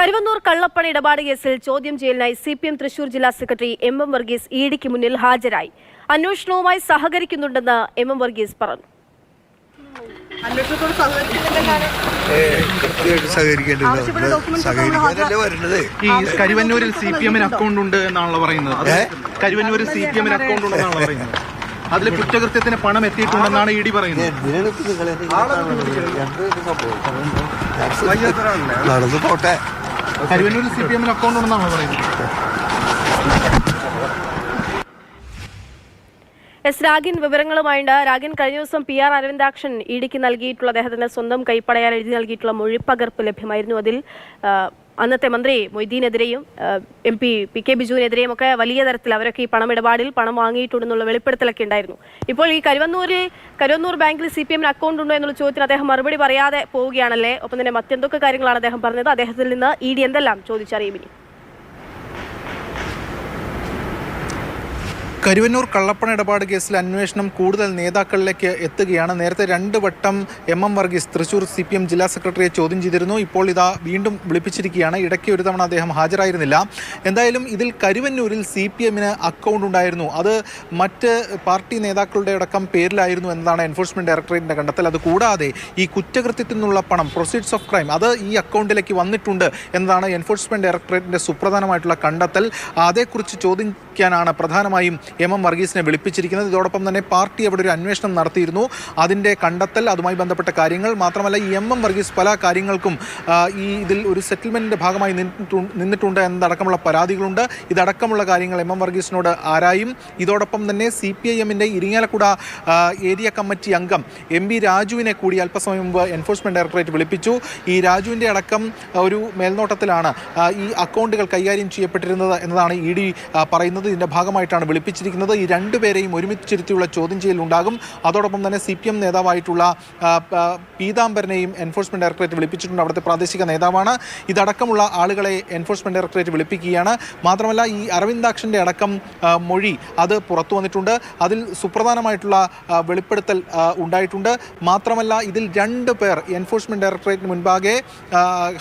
കരുവന്നൂർ കള്ളപ്പണ ഇടപാട് കേസിൽ ചോദ്യം ചെയ്യലിനായി സിപിഎം തൃശൂർ ജില്ലാ സെക്രട്ടറി എം വർഗീസ് ഇഡിക്ക് മുന്നിൽ ഹാജരായി. അന്വേഷണവുമായി സഹകരിക്കുന്നുണ്ടെന്ന് എം വർഗീസ് പറഞ്ഞു. ഈ കരുവന്നൂരിൽ സിപിഎമ്മിന് അക്കൗണ്ട് ഉണ്ട് എന്നാണല്ലോ പറയുന്നത്. കരുവന്നൂരിൽ സിപിഎമ്മിന് അക്കൗണ്ട് ഉണ്ടെന്നാണല്ലോ പറയുന്നത്. അതിൽ കുറ്റകൃത്യത്തിന് പണം എത്തിയിട്ടുണ്ടെന്നാണ് ഇഡി പറയുന്നത്. കരുവന്നൂരിൽ സിപിഎമ്മിന് അക്കൗണ്ട് ഉണ്ടെന്നാണല്ലോ പറയുന്നത്. രാഗിൻ വിവരങ്ങളുമായുണ്ട്. രാഗിൻ, കഴിഞ്ഞ ദിവസം PR അരവിന്ദാക്ഷൻ ഇഡിക്ക് നൽകിയിട്ടുള്ള അദ്ദേഹത്തിന്റെ സ്വന്തം കൈപ്പടയാൻ എഴുതി നൽകിയിട്ടുള്ള മൊഴിപ്പകർപ്പ് ലഭ്യമായിരുന്നു. അതിൽ അന്നത്തെ മന്ത്രി മൊയ്തീനെതിരെയും MP PK ബിജുവിനെതിരെയും ഒക്കെ വലിയ തരത്തിൽ അവരൊക്കെ ഈ പണമിടപാടിൽ പണം വാങ്ങിയിട്ടുണ്ടെന്നുള്ള വെളിപ്പെടുത്തലൊക്കെ ഉണ്ടായിരുന്നു. ഇപ്പോൾ ഈ കരുവന്നൂർ ബാങ്കിൽ CPMന് അക്കൗണ്ട് ഉണ്ടോ എന്നുള്ള ചോദ്യത്തിന് അദ്ദേഹം മറുപടി പറയാതെ പോവുകയാണല്ലേ. ഒപ്പം തന്നെ മറ്റെന്തൊക്കെ കാര്യങ്ങളാണ് അദ്ദേഹം പറഞ്ഞത്? അദ്ദേഹത്തിൽ നിന്ന് ഇഡി എന്തെല്ലാം ചോദിച്ചറിയും ഇനി? കരുവന്നൂർ കള്ളപ്പണ ഇടപാട് കേസിൽ അന്വേഷണം കൂടുതൽ നേതാക്കളിലേക്ക് എത്തുകയാണ്. നേരത്തെ 2 വട്ടം എം വർഗീസ് തൃശൂർ CPM ജില്ലാ സെക്രട്ടറിയെ ചോദ്യം ചെയ്തിരുന്നു. ഇപ്പോൾ ഇതാ വീണ്ടും വിളിപ്പിച്ചിരിക്കുകയാണ്. ഇടയ്ക്ക് ഒരു തവണ അദ്ദേഹം ഹാജരായിരുന്നില്ല. എന്തായാലും ഇതിൽ കരുവന്നൂരിൽ CPMന് അക്കൗണ്ട് ഉണ്ടായിരുന്നു. അത് മറ്റ് പാർട്ടി നേതാക്കളുടെ അടക്കം പേരിലായിരുന്നു എന്നതാണ് എൻഫോഴ്സ്മെന്റ് ഡയറക്ടറേറ്റിന്റെ കണ്ടെത്തൽ. അതുകൂടാതെ ഈ കുറ്റകൃത്യത്തിൽ നിന്നുള്ള പണം, പ്രൊസീഡ്സ് ഓഫ് ക്രൈം, അത് ഈ അക്കൗണ്ടിലേക്ക് വന്നിട്ടുണ്ട് എന്നതാണ് എൻഫോഴ്സ്മെന്റ് ഡയറക്ടറേറ്റിന്റെ സുപ്രധാനമായിട്ടുള്ള കണ്ടെത്തൽ. അതേക്കുറിച്ച് ചോദിക്കാനാണ് പ്രധാനമായും എം വർഗീസിനെ വിളിപ്പിച്ചിരിക്കുന്നത്. ഇതോടൊപ്പം തന്നെ പാർട്ടി അവിടെ ഒരു അന്വേഷണം നടത്തിയിരുന്നു. അതിൻ്റെ കണ്ടെത്തൽ, അതുമായി ബന്ധപ്പെട്ട കാര്യങ്ങൾ മാത്രമല്ല ഈ എം വർഗീസ് പല കാര്യങ്ങൾക്കും ഇതിൽ ഒരു സെറ്റിൽമെൻറ്റിൻ്റെ ഭാഗമായി നിന്നിട്ടുണ്ട് എന്നതടക്കമുള്ള പരാതികളുണ്ട്. ഇതടക്കമുള്ള കാര്യങ്ങൾ എം വർഗീസിനോട് ആരായും. ഇതോടൊപ്പം തന്നെ CPIMൻ്റെ ഇരിങ്ങാലക്കുട ഏരിയ കമ്മിറ്റി അംഗം MP രാജുവിനെ കൂടി അല്പസമയം മുമ്പ് എൻഫോഴ്സ്മെന്റ് ഡയറക്ടറേറ്റ് വിളിപ്പിച്ചു. ഈ രാജുവിൻ്റെ അടക്കം ഒരു മേൽനോട്ടത്തിലാണ് ഈ അക്കൗണ്ടുകൾ കൈകാര്യം ചെയ്യപ്പെട്ടിരുന്നത് എന്നതാണ് ED പറയുന്നത്. ഇതിൻ്റെ ഭാഗമായിട്ടാണ് വിളിപ്പിച്ചിരിക്കുന്നത്. ഈ 2 പേരെയും ഒരുമിച്ചിരുത്തിയുള്ള ചോദ്യം ചെയ്യൽ ഉണ്ടാകും. അതോടൊപ്പം തന്നെ CPM നേതാവായിട്ടുള്ള പീതാംബരനെയും എൻഫോഴ്സ്മെന്റ് ഡയറക്ടറേറ്റ് വിളിപ്പിച്ചിട്ടുണ്ട്. അവിടുത്തെ പ്രാദേശിക നേതാവാണ്. ഇതടക്കമുള്ള ആളുകളെ എൻഫോഴ്സ്മെന്റ് ഡയറക്ടറേറ്റ് വിളിപ്പിക്കുകയാണ്. മാത്രമല്ല ഈ അരവിന്ദാക്ഷന്റെ അടക്കം മൊഴി അത് പുറത്തു വന്നിട്ടുണ്ട്. അതിൽ സുപ്രധാനമായിട്ടുള്ള വെളിപ്പെടുത്തൽ ഉണ്ടായിട്ടുണ്ട്. മാത്രമല്ല ഇതിൽ 2 പേർ എൻഫോഴ്സ്മെന്റ് ഡയറക്ടറേറ്റിന് മുൻപാകെ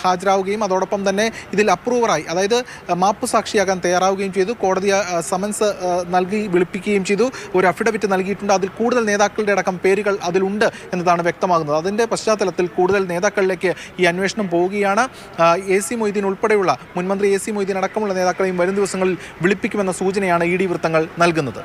ഹാജരാവുകയും അതോടൊപ്പം തന്നെ ഇതിൽ അപ്രൂവറായി, അതായത് മാപ്പ് സാക്ഷിയാകാൻ തയ്യാറാവുകയും ചെയ്തു. കോടതി സമൻസ് നൽകി വിളിപ്പിക്കുകയും ചെയ്തു. ഒരു അഫിഡവിറ്റ് നൽകിയിട്ടുണ്ട്. അതിൽ കൂടുതൽ നേതാക്കളുടെ അടക്കം പേരുകൾ അതിലുണ്ട് എന്നതാണ് വ്യക്തമാകുന്നത്. അതിൻ്റെ പശ്ചാത്തലത്തിൽ കൂടുതൽ നേതാക്കളിലേക്ക് ഈ അന്വേഷണം പോവുകയാണ്. AC മൊയ്തീൻ ഉൾപ്പെടെയുള്ള മുൻമന്ത്രി AC മൊയ്തീൻ അടക്കമുള്ള നേതാക്കളെയും വരും ദിവസങ്ങളിൽ വിളിപ്പിക്കുമെന്ന സൂചനയാണ് ED വൃത്തങ്ങൾ നൽകുന്നത്.